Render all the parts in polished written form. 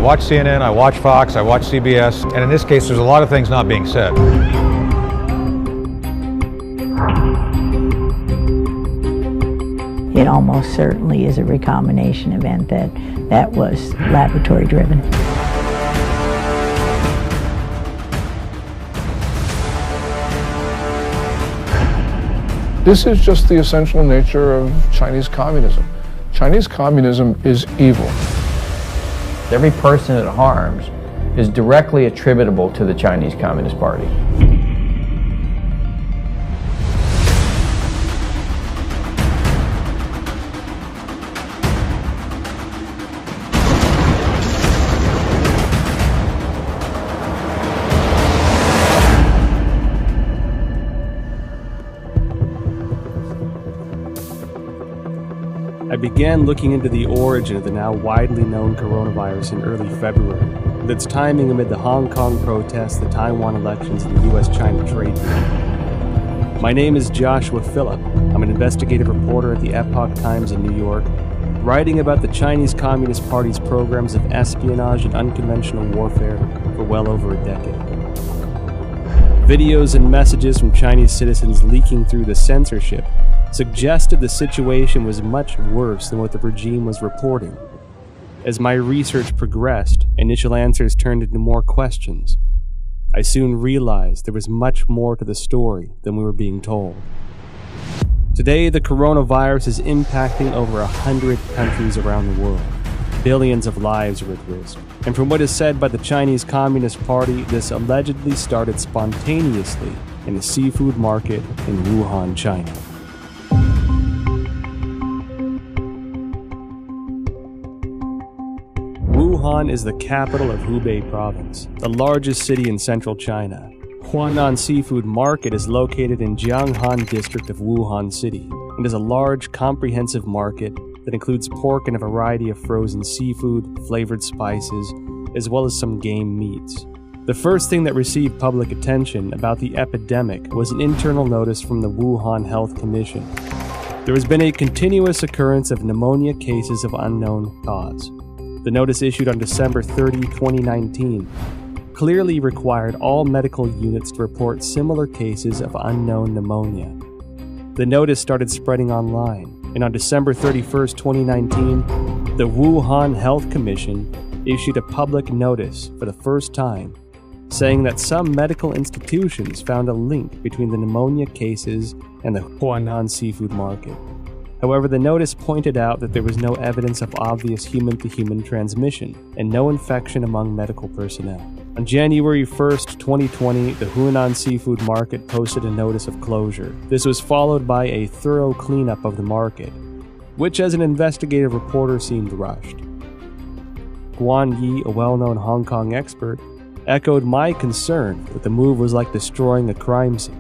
watch CNN, I watch Fox, I watch CBS, and in this case, there's a lot of things not being said. It almost certainly is a recombination event that was laboratory driven. This is just the essential nature of Chinese communism. Chinese communism is evil. Every person it harms is directly attributable to the Chinese Communist Party. I began looking into the origin of the now widely known coronavirus in early February, with its timing amid the Hong Kong protests, the Taiwan elections, and the US-China trade deal. My name is Joshua Phillip. I'm an investigative reporter at the Epoch Times in New York, writing about the Chinese Communist Party's programs of espionage and unconventional warfare for well over a decade. Videos and messages from Chinese citizens leaking through the censorship suggested the situation was much worse than what the regime was reporting. As my research progressed, initial answers turned into more questions. I soon realized there was much more to the story than we were being told. Today, the coronavirus is impacting over 100 countries around the world. Billions of lives are at risk. And from what is said by the Chinese Communist Party, this allegedly started spontaneously in a seafood market in Wuhan, China. Wuhan is the capital of Hubei province, the largest city in central China. Huanan Seafood Market is located in Jianghan district of Wuhan City and is a large, comprehensive market that includes pork and a variety of frozen seafood, flavored spices, as well as some game meats. The first thing that received public attention about the epidemic was an internal notice from the Wuhan Health Commission. There has been a continuous occurrence of pneumonia cases of unknown cause. The notice issued on December 30, 2019, clearly required all medical units to report similar cases of unknown pneumonia. The notice started spreading online, and on December 31, 2019, the Wuhan Health Commission issued a public notice for the first time, saying that some medical institutions found a link between the pneumonia cases and the Huanan seafood market. However, the notice pointed out that there was no evidence of obvious human-to-human transmission and no infection among medical personnel. On January 1st, 2020, the Huanan seafood market posted a notice of closure. This was followed by a thorough cleanup of the market, which as an investigative reporter seemed rushed. Guan Yi, a well-known Hong Kong expert, echoed my concern that the move was like destroying a crime scene.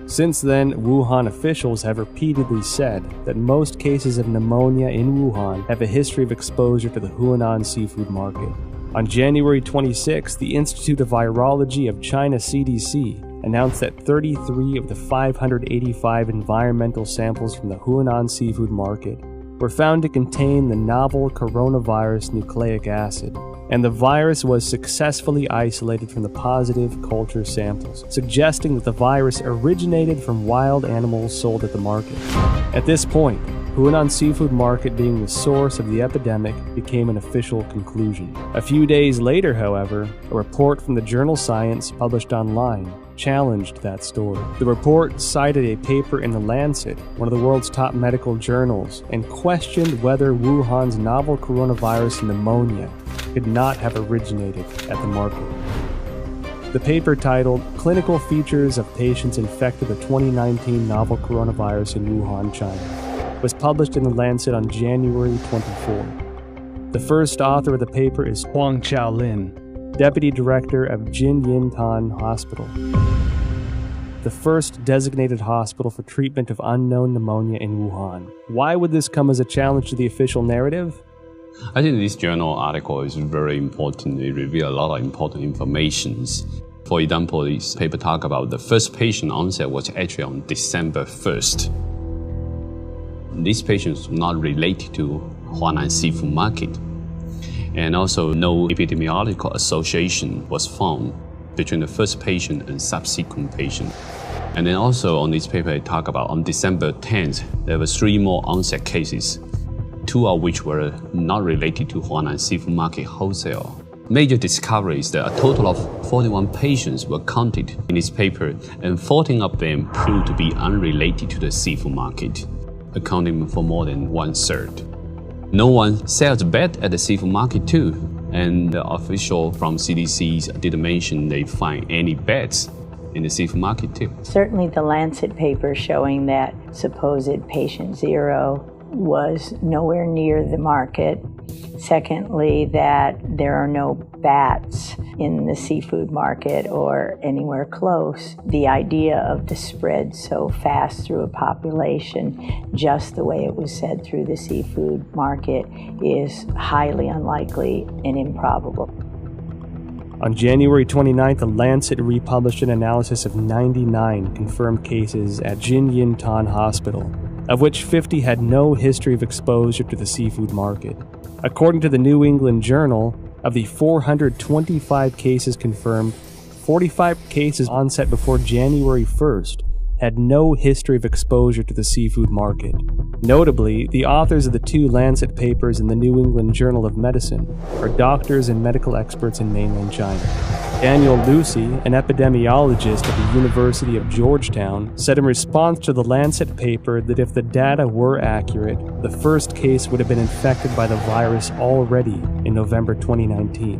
Since then, Wuhan officials have repeatedly said that most cases of pneumonia in Wuhan have a history of exposure to the Huanan seafood market. On January 26, the Institute of Virology of China CDC announced that 33 of the 585 environmental samples from the Huanan seafood market were found to contain the novel coronavirus nucleic acid, and the virus was successfully isolated from the positive culture samples, suggesting that the virus originated from wild animals sold at the market. At this point, Huanan seafood market being the source of the epidemic became an official conclusion. A few days later, however, a report from the journal Science published online challenged that story. The report cited a paper in The Lancet, one of the world's top medical journals, and questioned whether Wuhan's novel coronavirus pneumonia could not have originated at the market. The paper, titled Clinical Features of Patients Infected with 2019 Novel Coronavirus in Wuhan, China, was published in The Lancet on January 24. The first author of the paper is Huang Xiaolin, Deputy Director of Jinyintan Hospital, the first designated hospital for treatment of unknown pneumonia in Wuhan. Why would this come as a challenge to the official narrative? I think this journal article is very important. It reveals a lot of important information. For example, this paper talks about the first patient onset was actually on December 1st. These patients were not related to Huanan seafood market. And also no epidemiological association was found between the first patient and subsequent patient. And then also on this paper, I talk about on December 10th, there were 3 more onset cases, 2 of which were not related to Huanan Seafood Market wholesale. Major discovery is that a total of 41 patients were counted in this paper, and 14 of them proved to be unrelated to the seafood market, accounting for more than 1/3. No one sells bed at the seafood market too, and the official from CDC didn't mention they find any beds in the seafood market too. Certainly the Lancet paper showing that supposed patient 0 was nowhere near the market. Secondly, that there are no bats in the seafood market or anywhere close. The idea of the spread so fast through a population, just the way it was said through the seafood market, is highly unlikely and improbable. On January 29th, The Lancet republished an analysis of 99 confirmed cases at Jinyintan Hospital, of which 50 had no history of exposure to the seafood market. According to the New England Journal, of the 425 cases confirmed, 45 cases onset before January 1st had no history of exposure to the seafood market. Notably, the authors of the 2 Lancet papers in the New England Journal of Medicine are doctors and medical experts in mainland China. Daniel Lucy, an epidemiologist at the University of Georgetown, said in response to the Lancet paper that if the data were accurate, the first case would have been infected by the virus already in November 2019,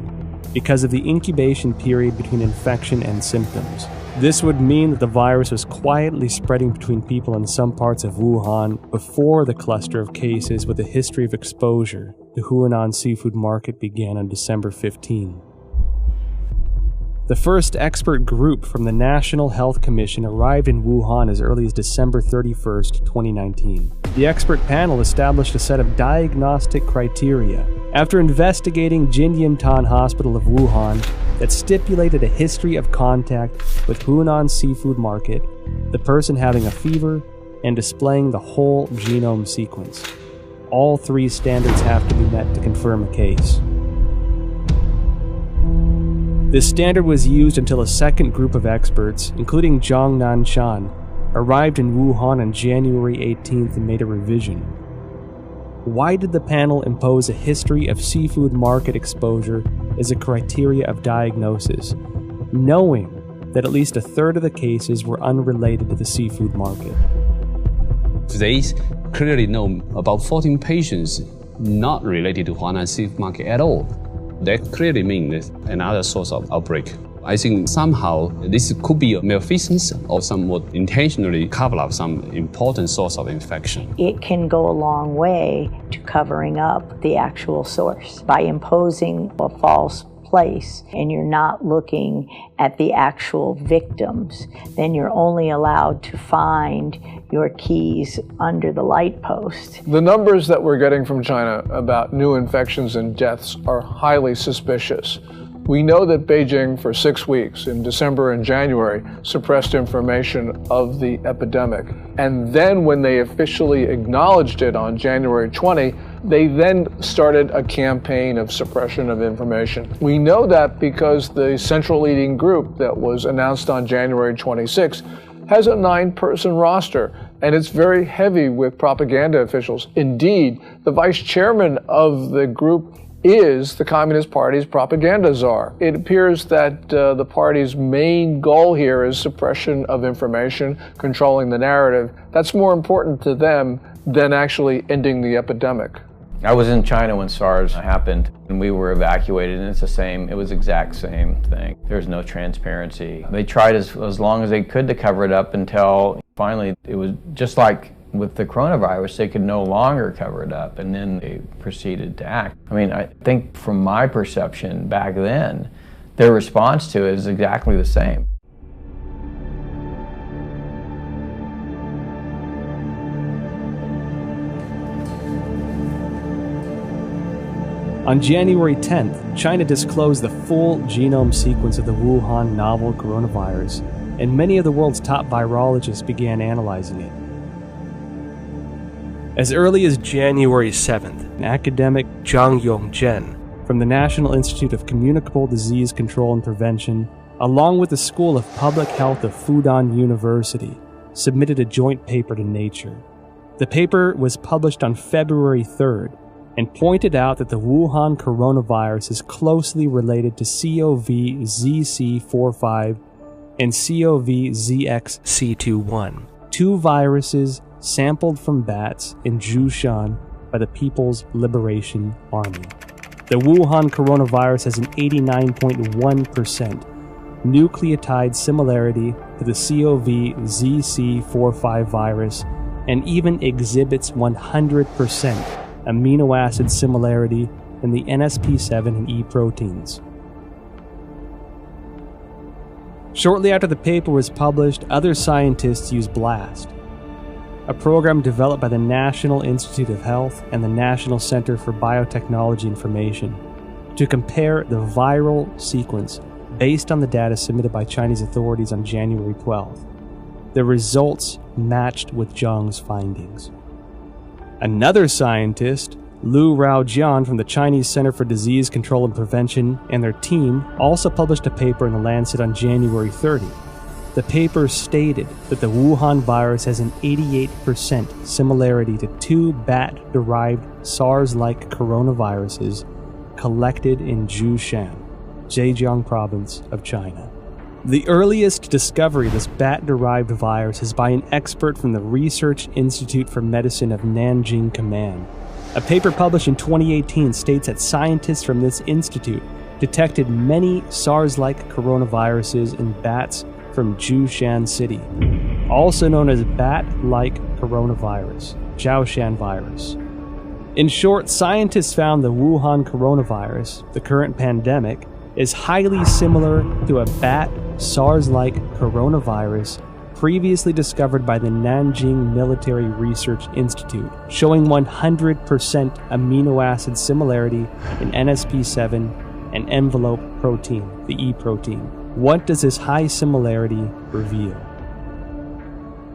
because of the incubation period between infection and symptoms. This would mean that the virus was quietly spreading between people in some parts of Wuhan before the cluster of cases with a history of exposure to Huanan Seafood Market began on December 15. The first expert group from the National Health Commission arrived in Wuhan as early as December 31st, 2019. The expert panel established a set of diagnostic criteria after investigating Jinyintan Hospital of Wuhan that stipulated a history of contact with Huanan Seafood Market, the person having a fever, and displaying the whole genome sequence. All 3 standards have to be met to confirm a case. This standard was used until a second group of experts, including Zhang Nanshan, arrived in Wuhan on January 18th and made a revision. Why did the panel impose a history of seafood market exposure as a criteria of diagnosis, knowing that at least 1/3 of the cases were unrelated to the seafood market? They clearly know about 14 patients not related to Huanan Seafood Market at all. That clearly means another source of outbreak. I think somehow this could be a malfeasance or somewhat intentionally cover up some important source of infection. It can go a long way to covering up the actual source by imposing a false place and you're not looking at the actual victims. Then you're only allowed to find your keys under the light post. The numbers that we're getting from China about new infections and deaths are highly suspicious. We know that Beijing for 6 weeks in December and January suppressed information of the epidemic. And then when they officially acknowledged it on January 20, they then started a campaign of suppression of information. We know that because the central leading group that was announced on January 26 has a 9-person roster, and it's very heavy with propaganda officials. Indeed, the vice chairman of the group is the Communist Party's propaganda czar. It appears that the party's main goal here is suppression of information, controlling the narrative. That's more important to them than actually ending the epidemic. I was in China when SARS happened, and we were evacuated, and it was exact same thing. There's no transparency. They tried as long as they could to cover it up until finally it was just like with the coronavirus, they could no longer cover it up, and then they proceeded to act. I mean, I think from my perception back then, their response to it is exactly the same. On January 10th, China disclosed the full genome sequence of the Wuhan novel coronavirus, and many of the world's top virologists began analyzing it. As early as January 7th, academic Zhang Yongzhen from the National Institute of Communicable Disease Control and Prevention, along with the School of Public Health of Fudan University, submitted a joint paper to Nature. The paper was published on February 3rd and pointed out that the Wuhan coronavirus is closely related to CoV-ZC45 and CoV-ZXC21, two viruses sampled from bats in Zhoushan by the People's Liberation Army. The Wuhan coronavirus has an 89.1% nucleotide similarity to the CoV-ZC45 virus and even exhibits 100% amino acid similarity in the NSP7 and E proteins. Shortly after the paper was published, other scientists used BLAST, a program developed by the National Institute of Health and the National Center for Biotechnology Information, to compare the viral sequence based on the data submitted by Chinese authorities on January 12th. The results matched with Zhang's findings. Another scientist, Lu Raojian from the Chinese Center for Disease Control and Prevention, and their team also published a paper in The Lancet on January 30. The paper stated that the Wuhan virus has an 88% similarity to two bat-derived SARS-like coronaviruses collected in Zhoushan, Zhejiang province of China. The earliest discovery of this bat-derived virus is by an expert from the Research Institute for Medicine of Nanjing Command. A paper published in 2018 states that scientists from this institute detected many SARS-like coronaviruses in bats from Zhoushan City, also known as bat-like coronavirus, Zhoushan virus. In short, scientists found the Wuhan coronavirus, the current pandemic, is highly similar to a bat SARS-like coronavirus previously discovered by the Nanjing Military Research Institute, showing 100% amino acid similarity in NSP7 and envelope protein, the E protein. What does this high similarity reveal?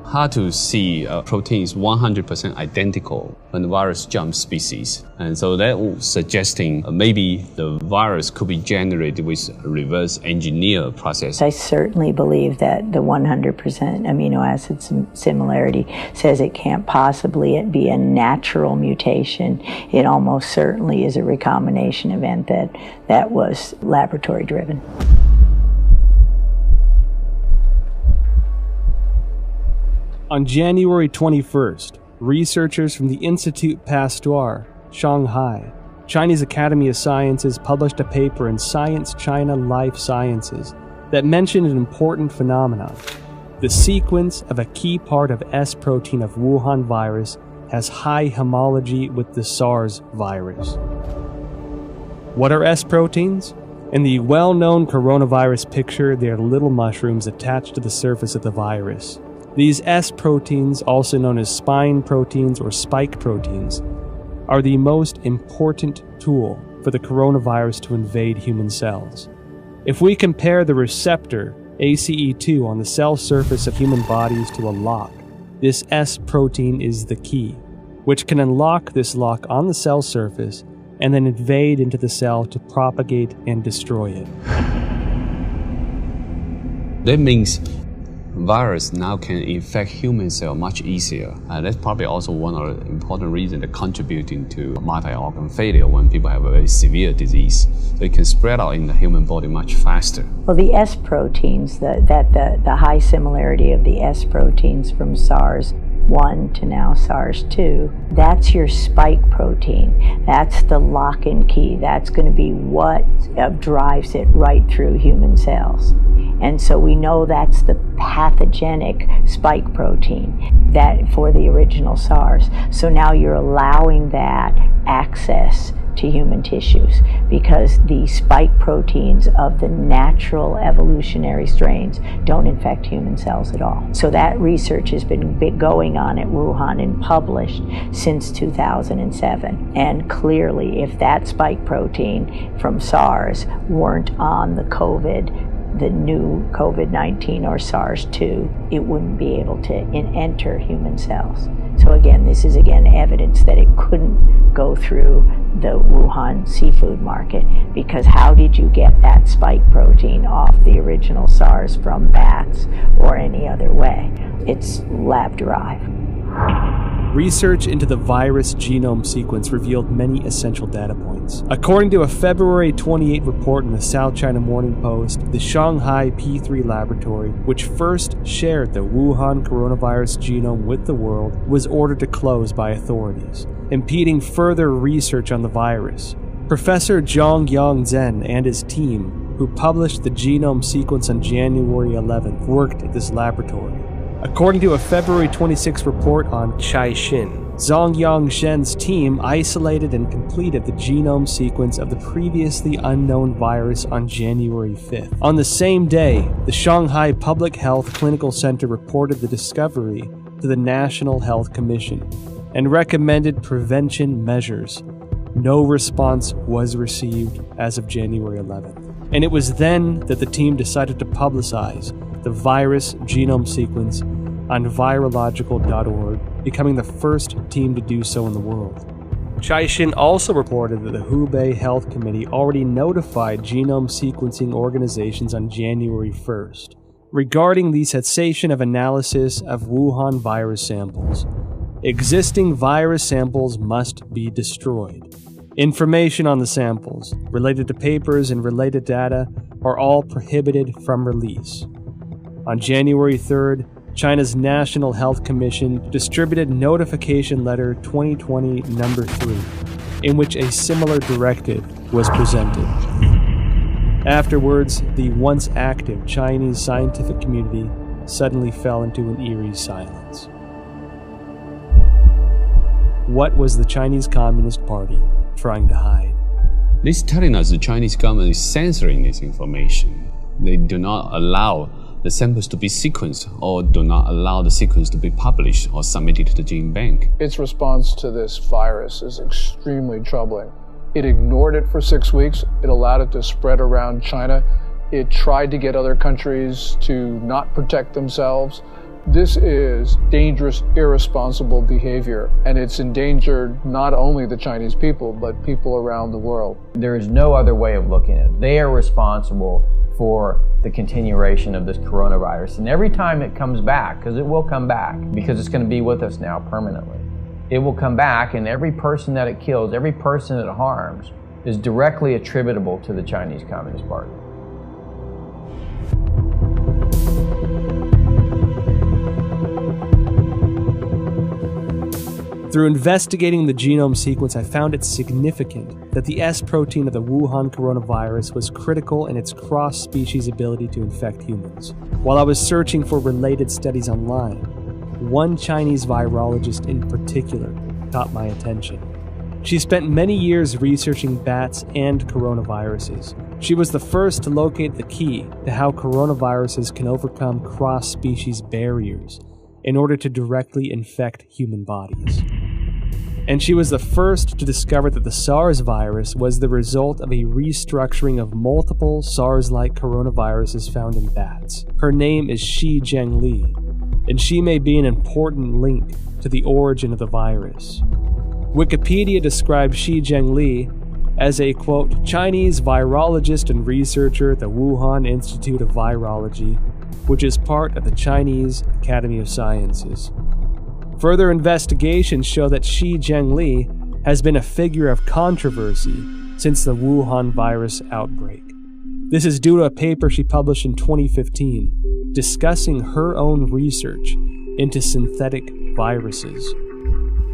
Hard to see a protein is 100% identical when the virus jumps species. And so that was suggesting maybe the virus could be generated with a reverse engineer process. I certainly believe that the 100% amino acid similarity says it can't possibly be a natural mutation. It almost certainly is a recombination event that was laboratory driven. On January 21st, researchers from the Institut Pasteur, Shanghai, Chinese Academy of Sciences published a paper in Science China Life Sciences that mentioned an important phenomenon. The sequence of a key part of S protein of Wuhan virus has high homology with the SARS virus. What are S proteins? In the well-known coronavirus picture, they are little mushrooms attached to the surface of the virus. These S proteins, also known as spine proteins or spike proteins, are the most important tool for the coronavirus to invade human cells. If we compare the receptor ACE2 on the cell surface of human bodies to a lock, this S protein is the key, which can unlock this lock on the cell surface and then invade into the cell to propagate and destroy it. That means virus now can infect human cell much easier. That's probably also one of the important reasons that contributing to multi-organ failure when people have a very severe disease. So it can spread out in the human body much faster. Well, the S proteins, the high similarity of the S proteins from SARS-1 to now SARS-2, that's your spike protein. That's the lock and key. That's going to be what drives it right through human cells. And so we know that's the pathogenic spike protein that for the original SARS. So now you're allowing that access to human tissues because the spike proteins of the natural evolutionary strains don't infect human cells at all. So that research has been going on at Wuhan and published since 2007. And clearly, if that spike protein from SARS weren't on the new COVID-19 or SARS-2, it wouldn't be able to enter human cells. So again, this is evidence that it couldn't go through the Wuhan seafood market, because how did you get that spike protein off the original SARS from bats or any other way? It's lab-derived. Research into the virus genome sequence revealed many essential data points. According to a February 28 report in the South China Morning Post, the Shanghai P3 laboratory, which first shared the Wuhan coronavirus genome with the world, was ordered to close by authorities, impeding further research on the virus. Professor Zhongyang Zhen and his team, who published the genome sequence on January 11th, worked at this laboratory. According to a February 26 report on Caixin, Zhongyang Zhen's team isolated and completed the genome sequence of the previously unknown virus on January 5th. On the same day, the Shanghai Public Health Clinical Center reported the discovery to the National Health Commission and recommended prevention measures. No response was received as of January 11th. And it was then that the team decided to publicize the virus genome sequence on virological.org, becoming the first team to do so in the world. Caixin also reported that the Hubei Health Committee already notified genome sequencing organizations on January 1st regarding the cessation of analysis of Wuhan virus samples. Existing virus samples must be destroyed. Information on the samples, related to papers and related data, are all prohibited from release. On January 3rd, China's National Health Commission distributed Notification Letter 2020 number 3, in which a similar directive was presented. Afterwards, the once active Chinese scientific community suddenly fell into an eerie silence. What was the Chinese Communist Party trying to hide? This is telling us the Chinese government is censoring this information. They do not allow the samples to be sequenced or do not allow the sequence to be published or submitted to the gene bank. Its response to this virus is extremely troubling. It ignored it for 6 weeks. It allowed it to spread around China. It tried to get other countries to not protect themselves. This is dangerous, irresponsible behavior, and it's endangered not only the Chinese people, but people around the world. There is no other way of looking at it. They are responsible for the continuation of this coronavirus. And every time it comes back, because it will come back, because it's going to be with us now permanently, it will come back, and every person that it kills, every person that it harms, is directly attributable to the Chinese Communist Party. Through investigating the genome sequence, I found it significant that the S protein of the Wuhan coronavirus was critical in its cross-species ability to infect humans. While I was searching for related studies online, one Chinese virologist in particular caught my attention. She spent many years researching bats and coronaviruses. She was the first to locate the key to how coronaviruses can overcome cross-species barriers in order to directly infect human bodies. And she was the first to discover that the SARS virus was the result of a restructuring of multiple SARS-like coronaviruses found in bats. Her name is Shi Zhengli, and she may be an important link to the origin of the virus. Wikipedia describes Shi Zhengli as a, quote, Chinese virologist and researcher at the Wuhan Institute of Virology, which is part of the Chinese Academy of Sciences. Further investigations show that Shi Zhengli has been a figure of controversy since the Wuhan virus outbreak. This is due to a paper she published in 2015 discussing her own research into synthetic viruses.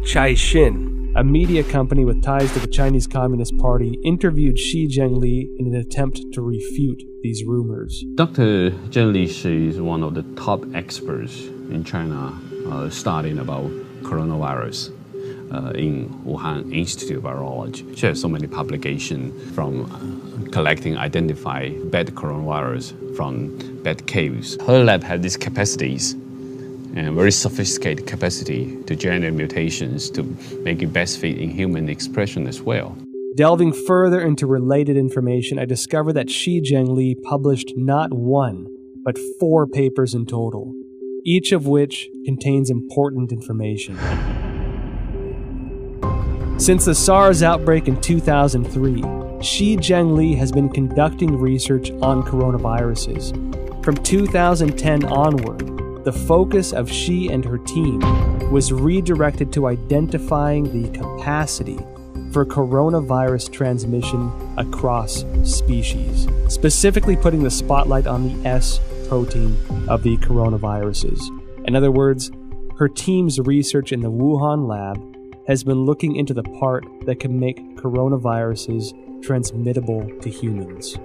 Caixin, a media company with ties to the Chinese Communist Party, interviewed Shi Zhengli in an attempt to refute these rumors. Dr. Zhengli is one of the top experts in China studying about coronavirus in Wuhan Institute of Virology. She has so many publications from collecting, identify bad coronavirus from bad caves. Her lab has these capacities and very sophisticated capacity to generate mutations to make it best fit in human expression as well. Delving further into related information, I discovered that Shi Zhengli published not one, but 4 papers in total, each of which contains important information. Since the SARS outbreak in 2003, Shi Zhengli has been conducting research on coronaviruses. From 2010 onward, the focus of Shi and her team was redirected to identifying the capacity for coronavirus transmission across species, specifically putting the spotlight on the S protein of the coronaviruses. In other words, her team's research in the Wuhan lab has been looking into the part that can make coronaviruses transmittable to humans.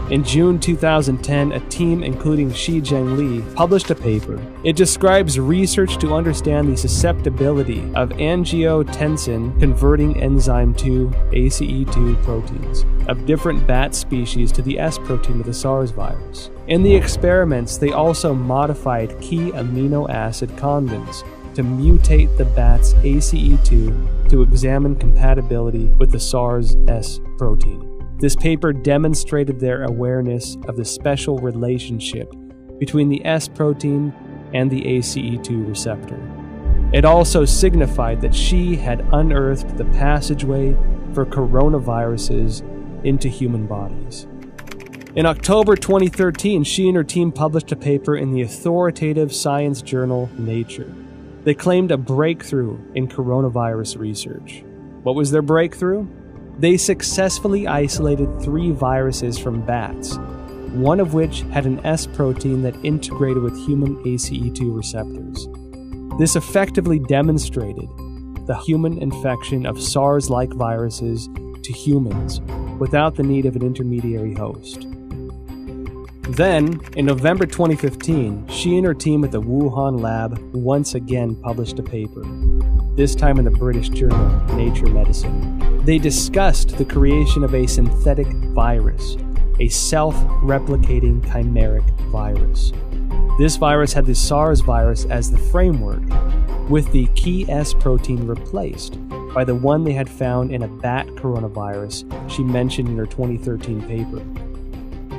In June 2010, a team including Shi Zhengli published a paper. It describes research to understand the susceptibility of angiotensin converting enzyme 2 ACE2 proteins of different bat species to the S protein of the SARS virus. In the experiments, they also modified key amino acid convents to mutate the bat's ACE2 to examine compatibility with the SARS S protein. This paper demonstrated their awareness of the special relationship between the S protein and the ACE2 receptor. It also signified that Shi had unearthed the passageway for coronaviruses into human bodies. In October 2013, Shi and her team published a paper in the authoritative science journal Nature. They claimed a breakthrough in coronavirus research. What was their breakthrough? They successfully isolated 3 viruses from bats, one of which had an S protein that integrated with human ACE2 receptors. This effectively demonstrated the human infection of SARS-like viruses to humans without the need of an intermediary host. Then, in November 2015, Shi and her team at the Wuhan lab once again published a paper, this time in the British journal Nature Medicine. They discussed the creation of a synthetic virus, a self-replicating chimeric virus. This virus had the SARS virus as the framework, with the key S protein replaced by the one they had found in a bat coronavirus she mentioned in her 2013 paper.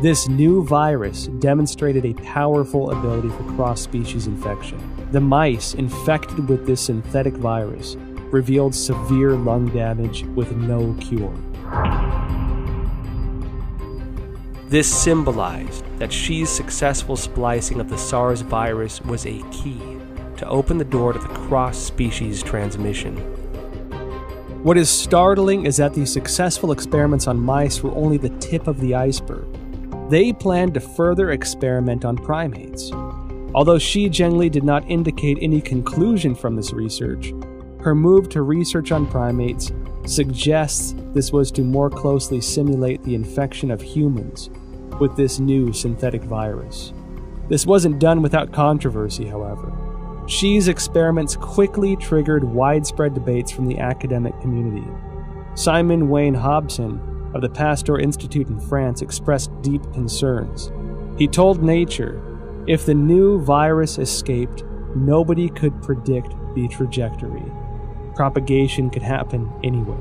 This new virus demonstrated a powerful ability for cross-species infection. The mice infected with this synthetic virus revealed severe lung damage with no cure. This symbolized that Shi's successful splicing of the SARS virus was a key to open the door to the cross-species transmission. What is startling is that these successful experiments on mice were only the tip of the iceberg. They planned to further experiment on primates. Although Shi Zhengli did not indicate any conclusion from this research, her move to research on primates suggests this was to more closely simulate the infection of humans with this new synthetic virus. This wasn't done without controversy, however. Shi's experiments quickly triggered widespread debates from the academic community. Simon Wayne Hobson of the Pasteur Institute in France expressed deep concerns. He told Nature, if the new virus escaped, nobody could predict the trajectory. Propagation could happen anywhere.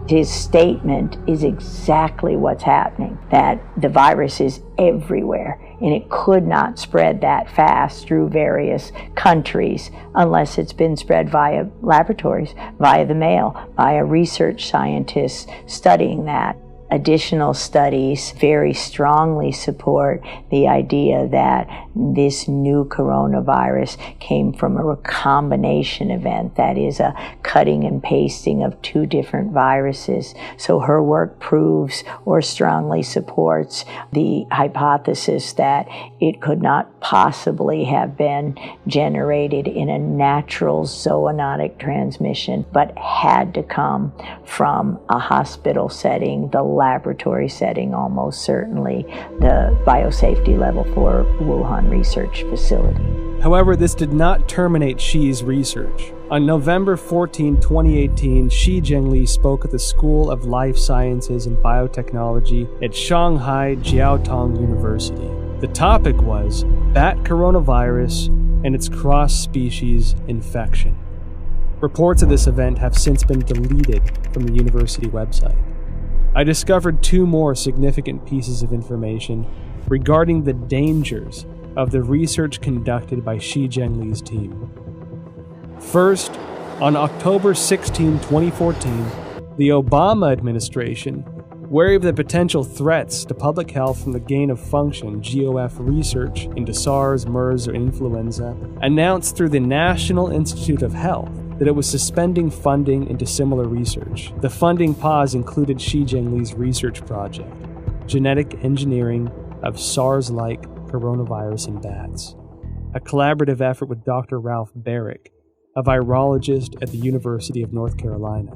His statement is exactly what's happening, that the virus is everywhere and it could not spread that fast through various countries unless it's been spread via laboratories, via the mail, via research scientists studying that. Additional studies very strongly support the idea that this new coronavirus came from a recombination event, that is a cutting and pasting of 2 different viruses. So her work proves or strongly supports the hypothesis that it could not possibly have been generated in a natural zoonotic transmission, but had to come from a hospital setting, the laboratory setting, almost certainly the biosafety level for Wuhan research facility. However, this did not terminate Shi's research. On November 14, 2018, Shi Zhengli spoke at the School of Life Sciences and Biotechnology at Shanghai Jiaotong University. The topic was bat coronavirus and its cross-species infection. Reports of this event have since been deleted from the university website. I discovered 2 more significant pieces of information regarding the dangers of the research conducted by Shi Zhengli's team. First, On October 16, 2014, the Obama administration, wary of the potential threats to public health from the gain-of-function GOF research into SARS, MERS, or influenza, announced through the National Institute of Health that it was suspending funding into similar research. The funding pause included Xi Jinping's research project, Genetic Engineering of SARS-like Coronavirus in Bats, a collaborative effort with Dr. Ralph Barrick, a virologist at the University of North Carolina.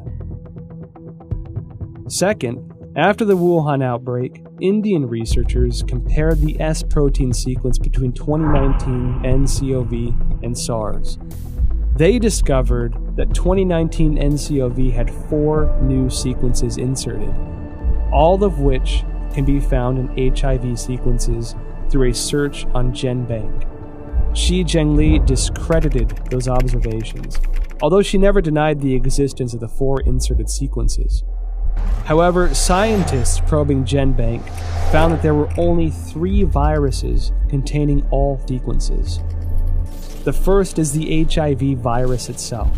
Second, after the Wuhan outbreak, Indian researchers compared the S protein sequence between 2019 nCoV and SARS. They discovered that 2019 nCoV had 4 new sequences inserted, all of which can be found in HIV sequences through a search on GenBank. Shi Zhengli discredited those observations, although she never denied the existence of the 4 inserted sequences. However, scientists probing GenBank found that there were only 3 viruses containing all sequences. The first is the HIV virus itself.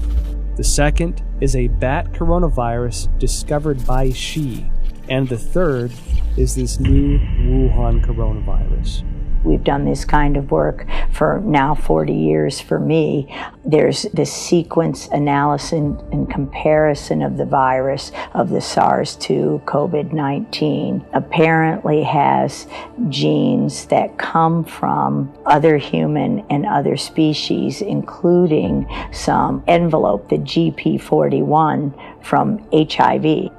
The second is a bat coronavirus discovered by Xi. And the third is this new Wuhan coronavirus. We've done this kind of work for now 40 years for me. There's this sequence analysis and comparison of the virus of the SARS to COVID-19 apparently has genes that come from other human and other species, including some envelope, the GP41 from HIV.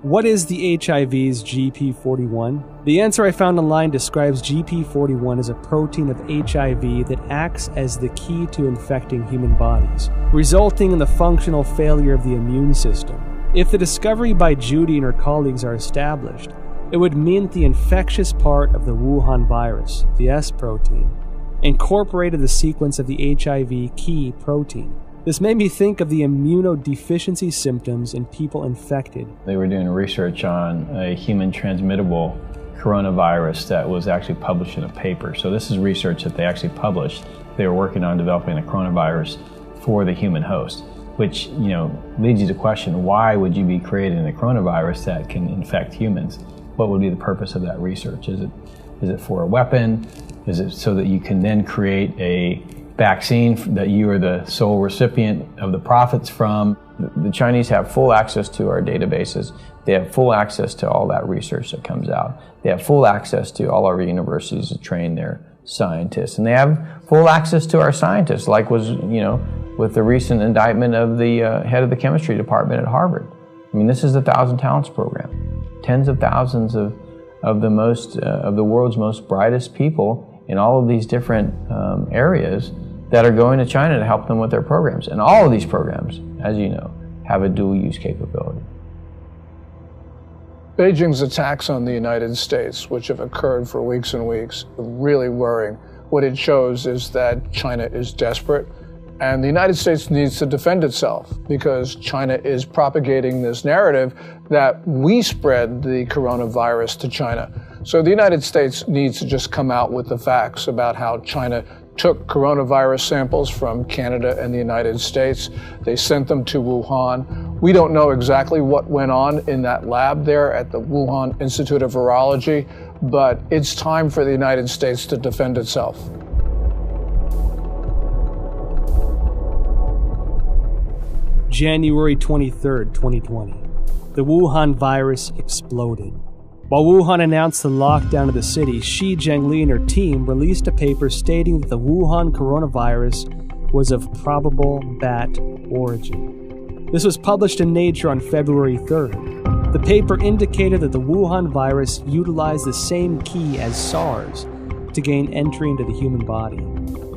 What is the HIV's GP41? The answer I found online describes GP41 as a protein of HIV that acts as the key to infecting human bodies, resulting in the functional failure of the immune system. If the discovery by Judy and her colleagues are established, it would mean that the infectious part of the Wuhan virus, the S protein, incorporated the sequence of the HIV key protein. This made me think of the immunodeficiency symptoms in people infected. They were doing research on a human transmittable coronavirus that was actually published in a paper. So this is research that they actually published. They were working on developing a coronavirus for the human host, which, leads you to question, why would you be creating a coronavirus that can infect humans? What would be the purpose of that research? Is it for a weapon? Is it so that you can then create a vaccine that you are the sole recipient of the profits from? The Chinese have full access to our databases. They have full access to all that research that comes out. They have full access to all our universities to train their scientists. And they have full access to our scientists, like was, with the recent indictment of the head of the chemistry department at Harvard. I mean, this is the 1,000 Talents program. Tens of thousands of the world's most brightest people in all of these different areas that are going to China to help them with their programs. And all of these programs, as you know, have a dual use capability. Beijing's attacks on the United States, which have occurred for weeks and weeks, are really worrying. What it shows is that China is desperate, and the United States needs to defend itself because China is propagating this narrative that we spread the coronavirus to China. So the United States needs to just come out with the facts about how China took coronavirus samples from Canada and the United States. They sent them to Wuhan. We don't know exactly what went on in that lab there at the Wuhan Institute of Virology, but it's time for the United States to defend itself. January 23rd, 2020. The Wuhan virus exploded. While Wuhan announced the lockdown of the city, Shi Zhengli and her team released a paper stating that the Wuhan coronavirus was of probable bat origin. This was published in Nature on February 3rd. The paper indicated that the Wuhan virus utilized the same key as SARS to gain entry into the human body.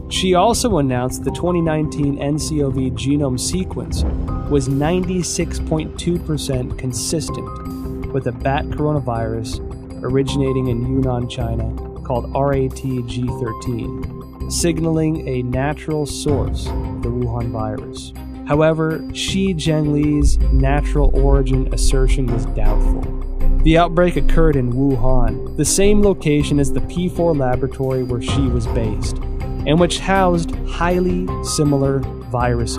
She also announced the 2019 nCoV genome sequence was 96.2% consistent with a bat coronavirus originating in Yunnan, China, called RATG13, signaling a natural source of the Wuhan virus. However, Shi Zhengli's natural origin assertion was doubtful. The outbreak occurred in Wuhan, the same location as the P4 laboratory where Shi was based, and which housed highly similar viruses.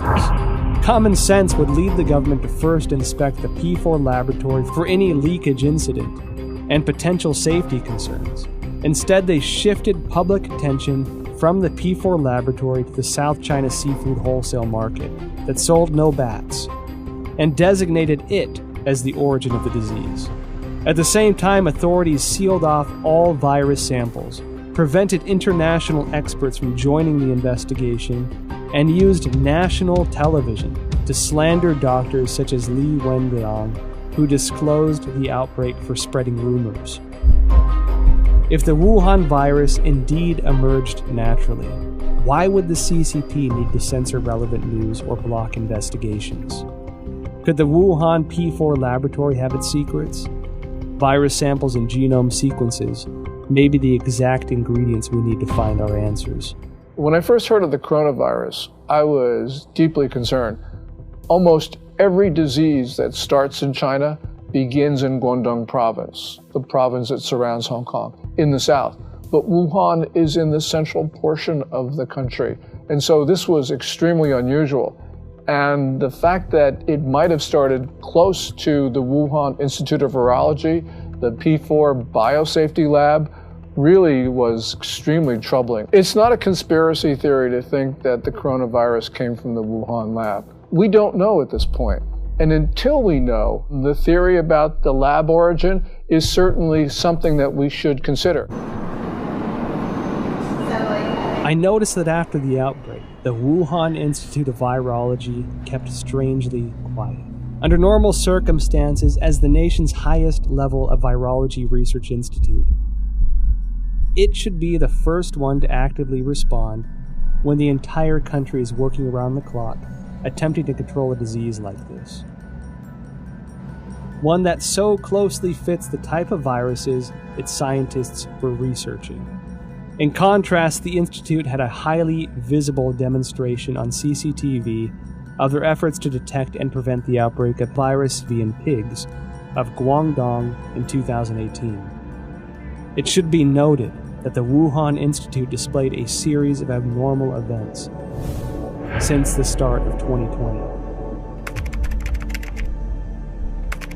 Common sense would lead the government to first inspect the P4 laboratory for any leakage incident and potential safety concerns. Instead, they shifted public attention from the P4 laboratory to the South China seafood wholesale market that sold no bats, and designated it as the origin of the disease. At the same time, authorities sealed off all virus samples, prevented international experts from joining the investigation, and used national television to slander doctors such as Li Wenliang, who disclosed the outbreak for spreading rumors. If the Wuhan virus indeed emerged naturally, why would the CCP need to censor relevant news or block investigations? Could the Wuhan P4 laboratory have its secrets? Virus samples and genome sequences may be the exact ingredients we need to find our answers. When I first heard of the coronavirus, I was deeply concerned. Almost every disease that starts in China begins in Guangdong province, the province that surrounds Hong Kong, in the south. But Wuhan is in the central portion of the country. And so this was extremely unusual. And the fact that it might have started close to the Wuhan Institute of Virology, the P4 biosafety lab, really was extremely troubling. It's not a conspiracy theory to think that the coronavirus came from the Wuhan lab. We don't know at this point. And until we know, the theory about the lab origin is certainly something that we should consider. I noticed that after the outbreak, the Wuhan Institute of Virology kept strangely quiet. Under normal circumstances, as the nation's highest level of virology research institute, it should be the first one to actively respond when the entire country is working around the clock, attempting to control a disease like this. One that so closely fits the type of viruses its scientists were researching. In contrast, the Institute had a highly visible demonstration on CCTV of their efforts to detect and prevent the outbreak of virus V in pigs of Guangdong in 2018. It should be noted that the Wuhan Institute displayed a series of abnormal events since the start of 2020.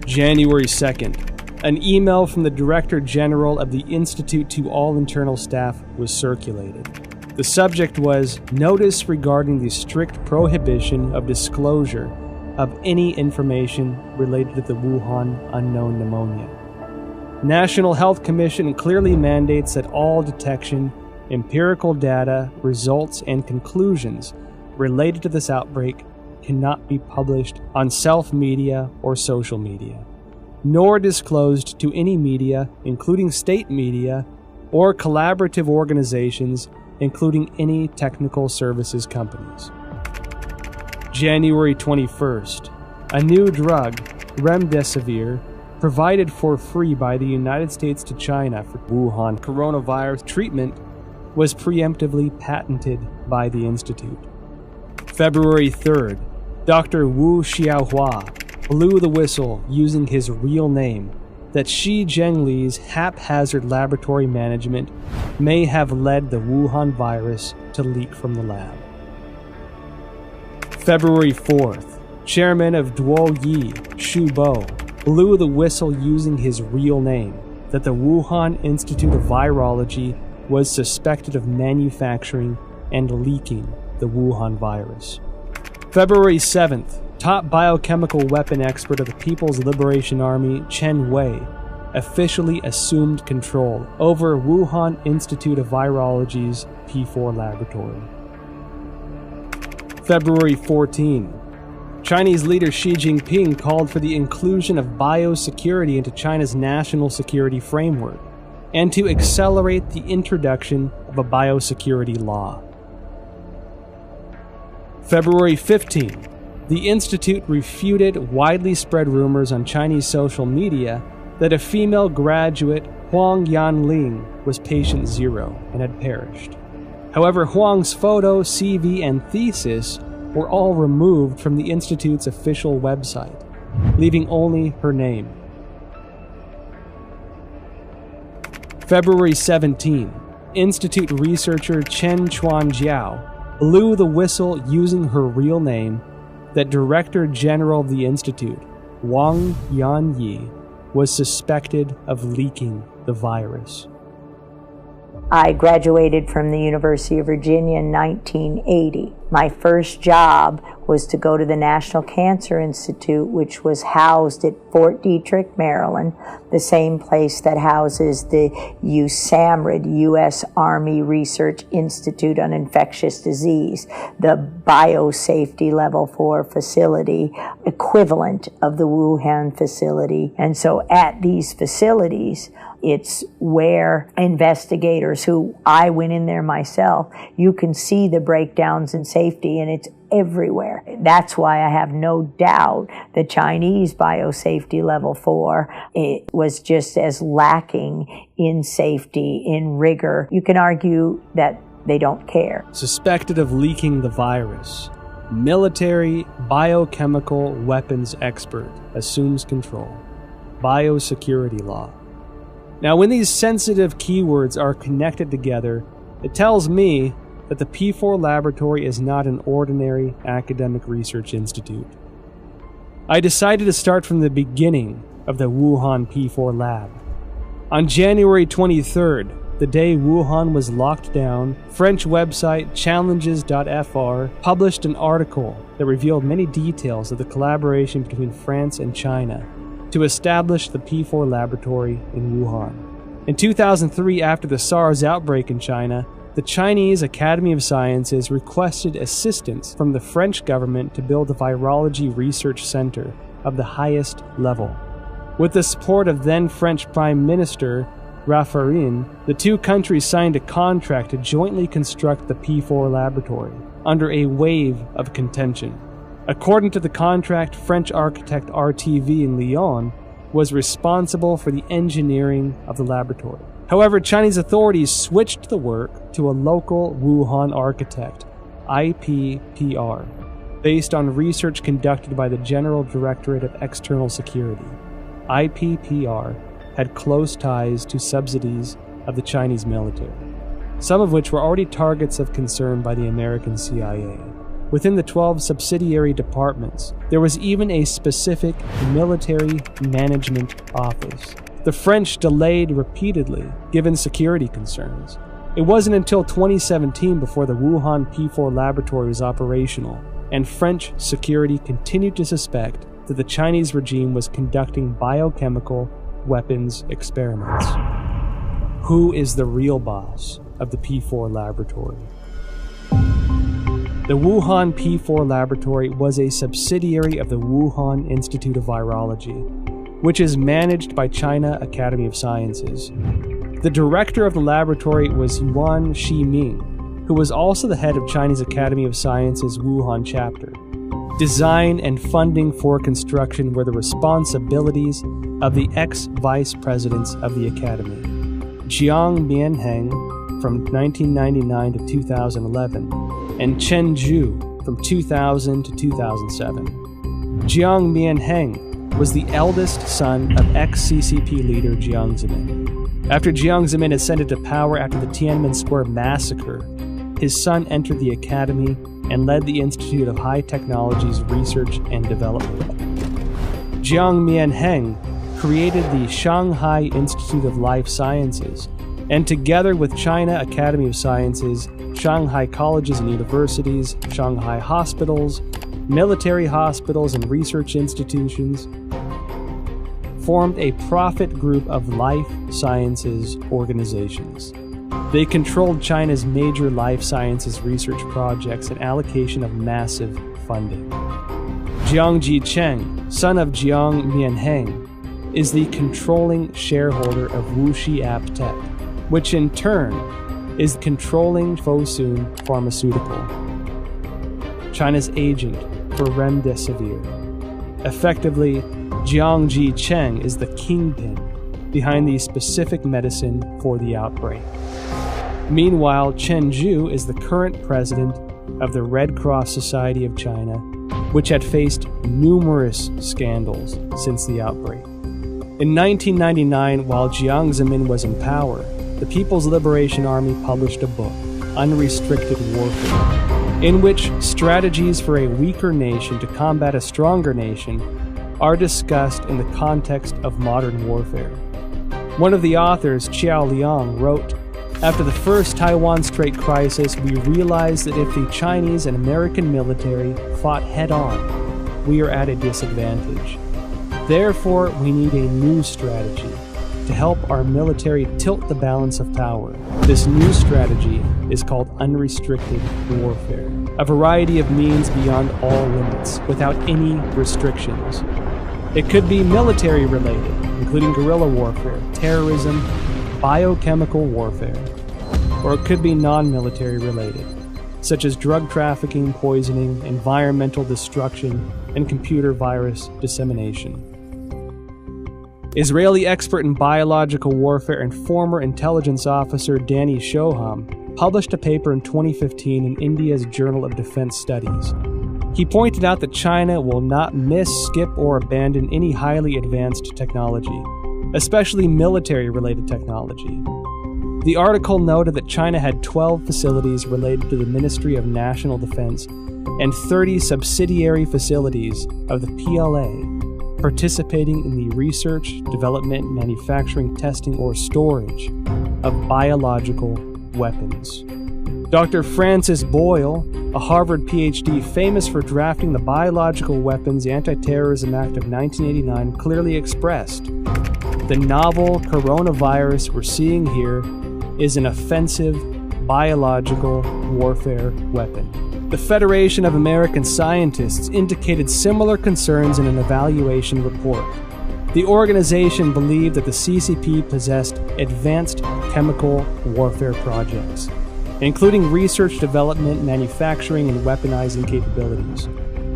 January 2nd. An email from the Director General of the Institute to all internal staff was circulated. The subject was notice regarding the strict prohibition of disclosure of any information related to the Wuhan unknown pneumonia. National Health Commission clearly mandates that all detection, empirical data, results, and conclusions related to this outbreak cannot be published on self-media or social media, nor disclosed to any media, including state media, or collaborative organizations, including any technical services companies. January 21st. A new drug, remdesivir, provided for free by the United States to China for Wuhan coronavirus treatment, was preemptively patented by the Institute. February 3rd. Dr. Wu Xiaohua blew the whistle using his real name that Xi Zhengli's haphazard laboratory management may have led the Wuhan virus to leak from the lab. February 4th, Chairman of Duoyi, Xu Bo, blew the whistle using his real name that the Wuhan Institute of Virology was suspected of manufacturing and leaking the Wuhan virus. February 7th, top biochemical weapon expert of the People's Liberation Army, Chen Wei, officially assumed control over Wuhan Institute of Virology's P4 laboratory. February 14. Chinese leader Xi Jinping called for the inclusion of biosecurity into China's national security framework and to accelerate the introduction of a biosecurity law. February 15. The Institute refuted widely spread rumors on Chinese social media that a female graduate, Huang Yanling, was patient zero and had perished. However, Huang's photo, CV, and thesis were all removed from the Institute's official website, leaving only her name. February 17. Institute researcher Chen Chuanjiao blew the whistle using her real name that Director General of the Institute, Wang Yanyi, was suspected of leaking the virus. I graduated from the University of Virginia in 1980. My first job was to go to the National Cancer Institute, which was housed at Fort Detrick, Maryland, the same place that houses the USAMRIID, U.S. Army Research Institute on Infectious Disease, the biosafety level 4 facility, equivalent of the Wuhan facility. And so at these facilities, it's where investigators who I went in there myself, you can see the breakdowns in safety, and it's everywhere. That's why I have no doubt the Chinese biosafety level 4, it was just as lacking in safety, in rigor. You can argue that they don't care. Suspected of leaking the virus, military biochemical weapons expert assumes control. Biosecurity law. Now, when these sensitive keywords are connected together, it tells me that the P4 laboratory is not an ordinary academic research institute. I decided to start from the beginning of the Wuhan P4 lab. On January 23rd, the day Wuhan was locked down, French website challenges.fr published an article that revealed many details of the collaboration between France and China to establish the P4 laboratory in Wuhan. In 2003, after the SARS outbreak in China, the Chinese Academy of Sciences requested assistance from the French government to build a virology research center of the highest level. With the support of then French Prime Minister Raffarin, the two countries signed a contract to jointly construct the P4 laboratory under a wave of contention. According to the contract, French architect RTV in Lyon was responsible for the engineering of the laboratory. However, Chinese authorities switched the work to a local Wuhan architect, IPPR, based on research conducted by the General Directorate of External Security. IPPR had close ties to subsidies of the Chinese military, some of which were already targets of concern by the American CIA. Within the 12 subsidiary departments, there was even a specific military management office. The French delayed repeatedly, given security concerns. It wasn't until 2017 before the Wuhan P4 laboratory was operational, and French security continued to suspect that the Chinese regime was conducting biochemical weapons experiments. Who is the real boss of the P4 laboratory? The Wuhan P4 laboratory was a subsidiary of the Wuhan Institute of Virology, which is managed by China Academy of Sciences. The director of the laboratory was Yuan Shiming, who was also the head of China's Academy of Sciences Wuhan chapter. Design and funding for construction were the responsibilities of the ex-vice presidents of the academy, Jiang Mianheng from 1999 to 2011, and Chen Zhu from 2000 to 2007. Jiang Mianheng was the eldest son of ex-CCP leader Jiang Zemin. After Jiang Zemin ascended to power after the Tiananmen Square massacre, his son entered the academy and led the Institute of High Technologies Research and Development. Jiang Mianheng created the Shanghai Institute of Life Sciences, and together with China Academy of Sciences, Shanghai colleges and universities, Shanghai hospitals, military hospitals, and research institutions, formed a profit group of life sciences organizations. They controlled China's major life sciences research projects and allocation of massive funding. Jiang Jicheng, son of Jiang Mianheng, is the controlling shareholder of Wuxi AppTec, which in turn is controlling Fosun Pharmaceutical, China's agent for Remdesivir. Effectively, Jiang Jicheng is the kingpin behind the specific medicine for the outbreak. Meanwhile, Chen Zhu is the current president of the Red Cross Society of China, which had faced numerous scandals since the outbreak. In 1999, while Jiang Zemin was in power, the People's Liberation Army published a book, Unrestricted Warfare, in which strategies for a weaker nation to combat a stronger nation are discussed in the context of modern warfare. One of the authors, Qiao Liang, wrote, "After the first Taiwan Strait crisis, we realized that if the Chinese and American military fought head-on, we are at a disadvantage. Therefore, we need a new strategy to help our military tilt the balance of power. This new strategy is called unrestricted warfare, a variety of means beyond all limits, without any restrictions. It could be military-related, including guerrilla warfare, terrorism, biochemical warfare, or it could be non-military related, such as drug trafficking, poisoning, environmental destruction, and computer virus dissemination." Israeli expert in biological warfare and former intelligence officer Danny Shoham published a paper in 2015 in India's Journal of Defense Studies. He pointed out that China will not miss, skip, or abandon any highly advanced technology, especially military-related technology. The article noted that China had 12 facilities related to the Ministry of National Defense and 30 subsidiary facilities of the PLA participating in the research, development, manufacturing, testing, or storage of biological weapons. Dr. Francis Boyle, a Harvard PhD famous for drafting the Biological Weapons Anti-Terrorism Act of 1989, clearly expressed, "The novel coronavirus we're seeing here is an offensive biological warfare weapon." The Federation of American Scientists indicated similar concerns in an evaluation report. The organization believed that the CCP possessed advanced chemical warfare projects, including research, development, manufacturing, and weaponizing capabilities.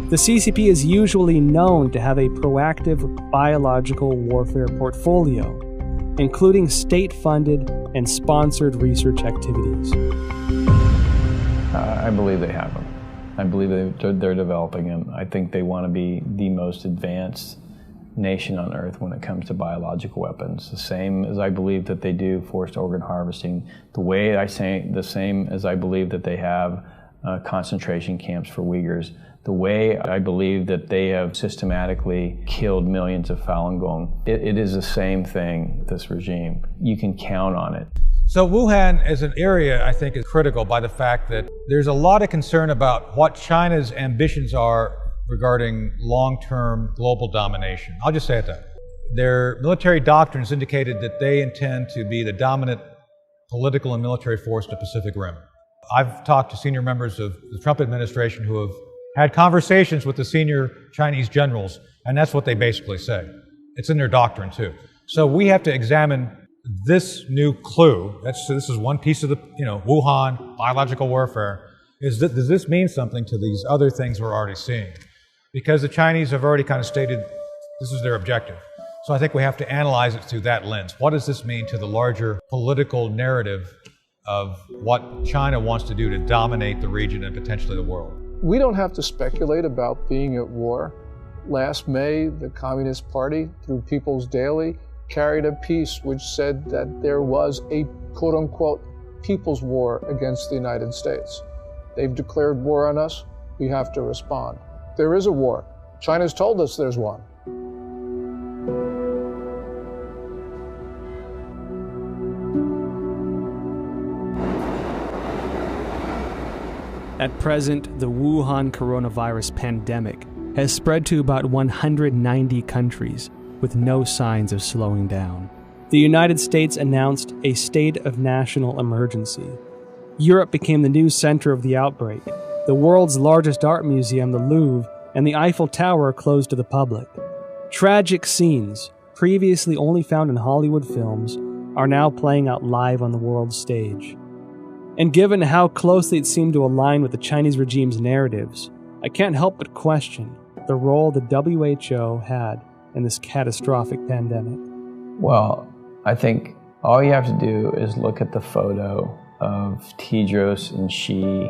The CCP is usually known to have a proactive biological warfare portfolio, including state-funded and sponsored research activities. I believe they have them. I believe they're developing them. I think they want to be the most advanced nation on earth when it comes to biological weapons. The same as I believe that they do forced organ harvesting. The same as I believe that they have concentration camps for Uyghurs. The way I believe that they have systematically killed millions of Falun Gong. It is the same thing, this regime. You can count on it. So Wuhan as an area, I think, is critical by the fact that there's a lot of concern about what China's ambitions are regarding long-term global domination. I'll just say it that. Their military doctrines indicated that they intend to be the dominant political and military force in the Pacific Rim. I've talked to senior members of the Trump administration who have had conversations with the senior Chinese generals, and that's what they basically say. It's in their doctrine, too. So we have to examine this new clue. This is one piece of the, Wuhan, biological warfare. Does this mean something to these other things we're already seeing? Because the Chinese have already kind of stated this is their objective. So I think we have to analyze it through that lens. What does this mean to the larger political narrative of what China wants to do to dominate the region and potentially the world? We don't have to speculate about being at war. Last May, the Communist Party, through People's Daily, carried a piece which said that there was a quote-unquote people's war against the United States. They've declared war on us. We have to respond. There is a war. China's told us there's one. At present, the Wuhan coronavirus pandemic has spread to about 190 countries, with no signs of slowing down. The United States announced a state of national emergency. Europe became the new center of the outbreak. The world's largest art museum, the Louvre, and the Eiffel Tower are closed to the public. Tragic scenes, previously only found in Hollywood films, are now playing out live on the world stage. And given how closely it seemed to align with the Chinese regime's narratives, I can't help but question the role the WHO had in this catastrophic pandemic. Well, I think all you have to do is look at the photo of Tedros and Xi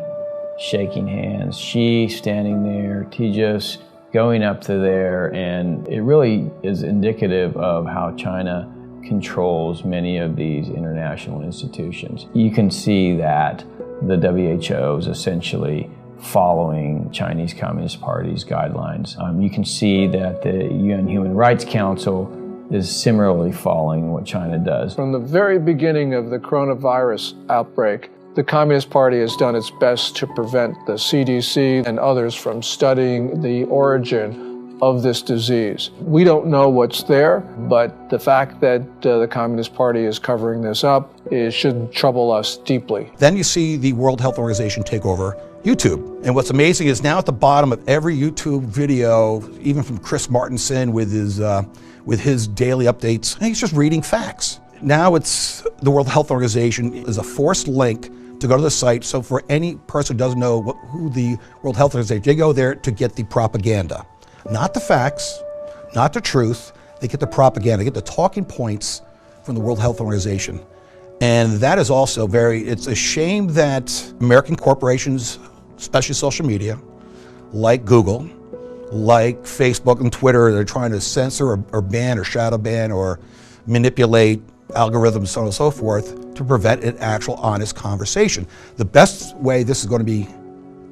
shaking hands, Xi standing there, Tedros going up to there, and it really is indicative of how China controls many of these international institutions. You can see that the WHO is essentially following Chinese Communist Party's guidelines. You can see that the UN Human Rights Council is similarly following what China does. From the very beginning of the coronavirus outbreak, the Communist Party has done its best to prevent the CDC and others from studying the origin of this disease. We don't know what's there, but the fact that the Communist Party is covering this up should trouble us deeply. Then you see the World Health Organization take over YouTube. And what's amazing is now at the bottom of every YouTube video, even from Chris Martenson with his daily updates, he's just reading facts. Now it's the World Health Organization is a forced link to go to the site. So for any person who doesn't know who the World Health Organization, they go there to get the propaganda. Not the facts, not the truth, they get the propaganda, they get the talking points from the World Health Organization. And that is also it's a shame that American corporations, especially social media, like Google, like Facebook and Twitter, they're trying to censor or ban or shadow ban or manipulate algorithms, so on and so forth, to prevent an actual honest conversation. The best way this is going to be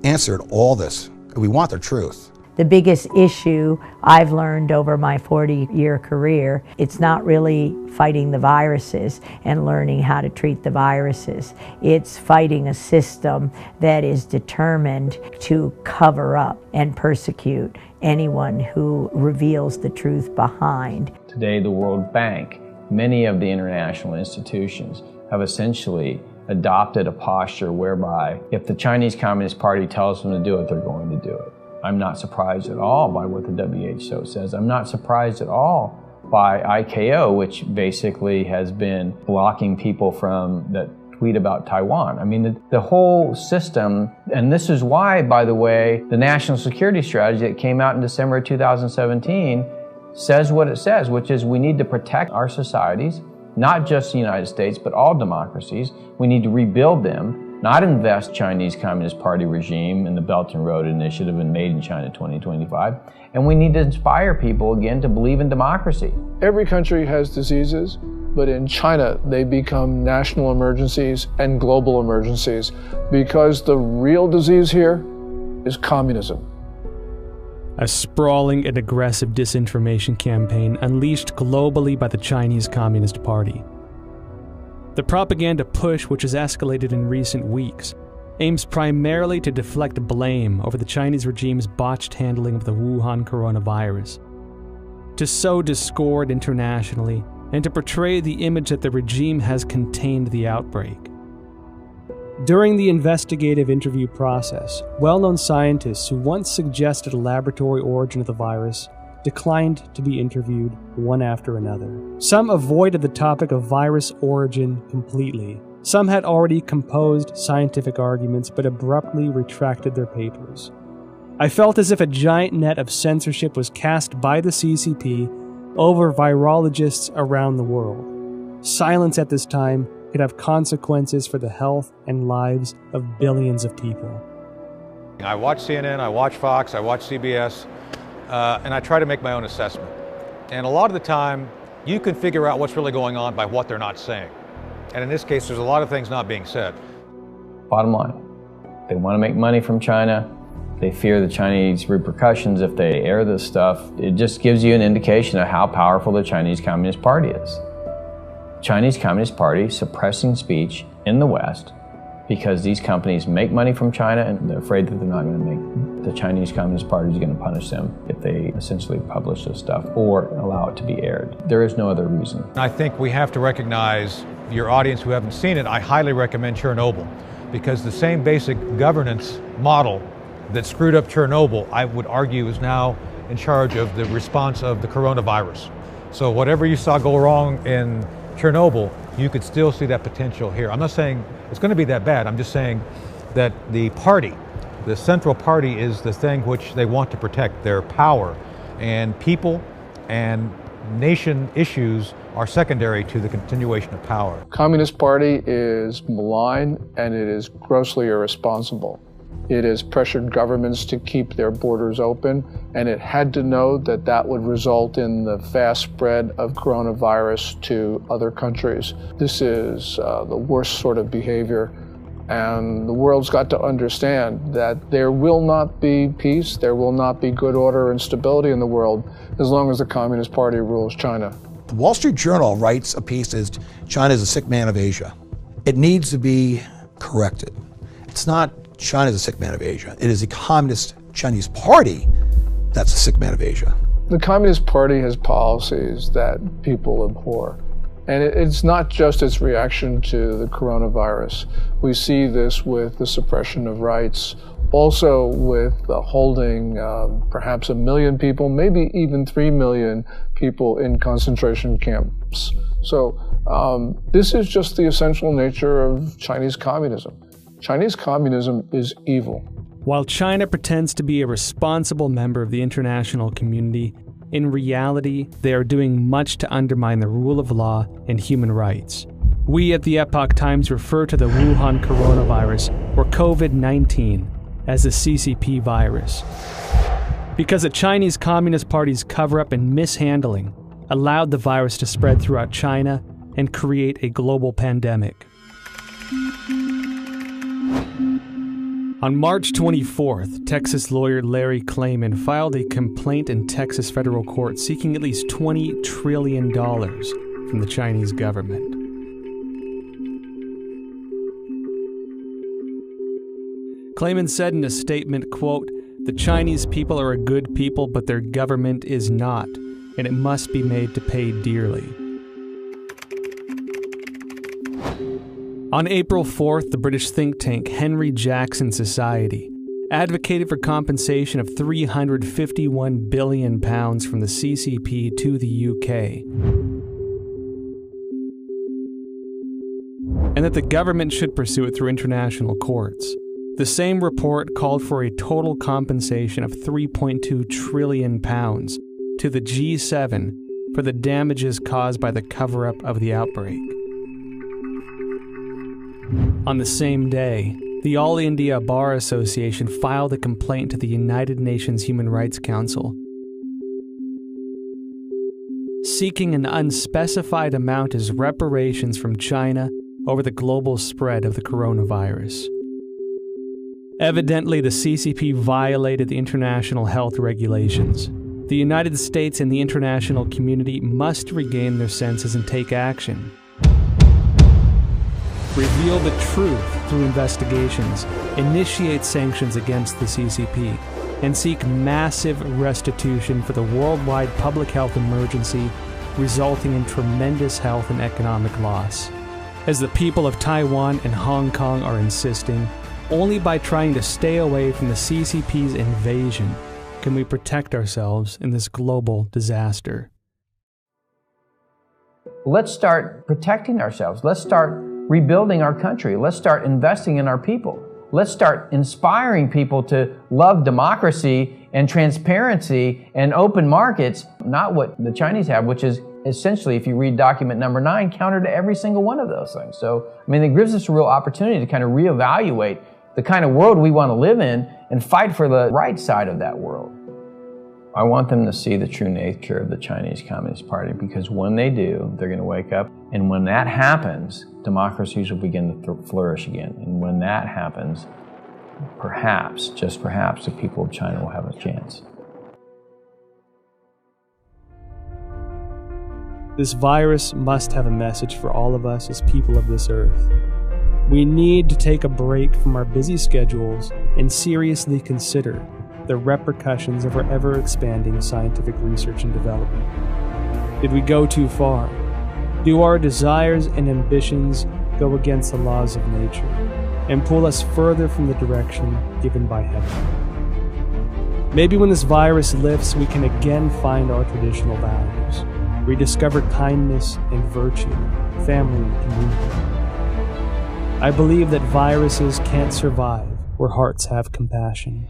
answered, all this, we want the truth. The biggest issue I've learned over my 40-year career, it's not really fighting the viruses and learning how to treat the viruses. It's fighting a system that is determined to cover up and persecute anyone who reveals the truth behind. Today, the World Bank, many of the international institutions have essentially adopted a posture whereby if the Chinese Communist Party tells them to do it, they're going to do it. I'm not surprised at all by what the WHO says. I'm not surprised at all by ICAO, which basically has been blocking people from that tweet about Taiwan. I mean, the whole system, and this is why, by the way, the national security strategy that came out in December 2017 says what it says, which is we need to protect our societies, not just the United States, but all democracies. We need to rebuild them, not invest Chinese Communist Party regime in the Belt and Road Initiative and Made in China 2025. And we need to inspire people again to believe in democracy. Every country has diseases, but in China they become national emergencies and global emergencies because the real disease here is communism. A sprawling and aggressive disinformation campaign unleashed globally by the Chinese Communist Party. The propaganda push, which has escalated in recent weeks, aims primarily to deflect blame over the Chinese regime's botched handling of the Wuhan coronavirus, to sow discord internationally, and to portray the image that the regime has contained the outbreak. During the investigative interview process, well-known scientists who once suggested a laboratory origin of the virus declined to be interviewed one after another. Some avoided the topic of virus origin completely. Some had already composed scientific arguments but abruptly retracted their papers. I felt as if a giant net of censorship was cast by the CCP over virologists around the world. Silence at this time could have consequences for the health and lives of billions of people. I watch CNN, I watch Fox, I watch CBS, and I try to make my own assessment. And a lot of the time, you can figure out what's really going on by what they're not saying. And in this case, there's a lot of things not being said. Bottom line, they want to make money from China. They fear the Chinese repercussions if they air this stuff. It just gives you an indication of how powerful the Chinese Communist Party is. Chinese Communist Party suppressing speech in the West because these companies make money from China and they're afraid that they're not going to make, the Chinese Communist Party is going to punish them if they essentially publish this stuff or allow it to be aired. There is no other reason. I think we have to recognize, your audience who haven't seen it, I highly recommend Chernobyl, because the same basic governance model that screwed up Chernobyl, I would argue, is now in charge of the response of the coronavirus. So whatever you saw go wrong in Chernobyl, you could still see that potential here. I'm not saying it's going to be that bad. I'm just saying that the party, the central party, is the thing which they want to protect, their power. And people and nation issues are secondary to the continuation of power. Communist Party is malign and it is grossly irresponsible. It has pressured governments to keep their borders open, and it had to know that that would result in the fast spread of coronavirus to other countries. This is the worst sort of behavior And the world's got to understand that there will not be peace, there will not be good order and stability in the world as long as the Communist Party rules China. The Wall Street Journal writes a piece as China is a sick man of Asia. It needs to be corrected. It's not China is a sick man of Asia. It is the Communist Chinese Party that's a sick man of Asia. The Communist Party has policies that people abhor. And it's not just its reaction to the coronavirus. We see this with the suppression of rights, also with holding perhaps 1 million people, maybe even 3 million people in concentration camps. So this is just the essential nature of Chinese communism. Chinese communism is evil. While China pretends to be a responsible member of the international community, in reality, they are doing much to undermine the rule of law and human rights. We at the Epoch Times refer to the Wuhan coronavirus, or COVID-19, as the CCP virus, because the Chinese Communist Party's cover-up and mishandling allowed the virus to spread throughout China and create a global pandemic. On March 24th, Texas lawyer Larry Klayman filed a complaint in Texas federal court seeking at least $20 trillion from the Chinese government. Klayman said in a statement, quote, "The Chinese people are a good people, but their government is not, and it must be made to pay dearly." On April 4th, the British think tank Henry Jackson Society advocated for compensation of £351 billion from the CCP to the UK, and that the government should pursue it through international courts. The same report called for a total compensation of £3.2 trillion to the G7 for the damages caused by the cover-up of the outbreak. On the same day, the All India Bar Association filed a complaint to the United Nations Human Rights Council, seeking an unspecified amount as reparations from China over the global spread of the coronavirus. Evidently, the CCP violated the international health regulations. The United States and the international community must regain their senses and take action. Reveal the truth through investigations, initiate sanctions against the CCP, and seek massive restitution for the worldwide public health emergency resulting in tremendous health and economic loss. As the people of Taiwan and Hong Kong are insisting, only by trying to stay away from the CCP's invasion can we protect ourselves in this global disaster. Let's start protecting ourselves. Let's start rebuilding our country. Let's start investing in our people. Let's start inspiring people to love democracy and transparency and open markets, not what the Chinese have, which is essentially, if you read document number 9, counter to every single one of those things. So, I mean, it gives us a real opportunity to kind of reevaluate the kind of world we want to live in and fight for the right side of that world. I want them to see the true nature of the Chinese Communist Party, because when they do, they're going to wake up. And when that happens, democracies will begin to flourish again. And when that happens, perhaps, just perhaps, the people of China will have a chance. This virus must have a message for all of us as people of this earth. We need to take a break from our busy schedules and seriously consider the repercussions of our ever-expanding scientific research and development. Did we go too far? Do our desires and ambitions go against the laws of nature and pull us further from the direction given by heaven? Maybe when this virus lifts, we can again find our traditional values, rediscover kindness and virtue, family and community. I believe that viruses can't survive where hearts have compassion.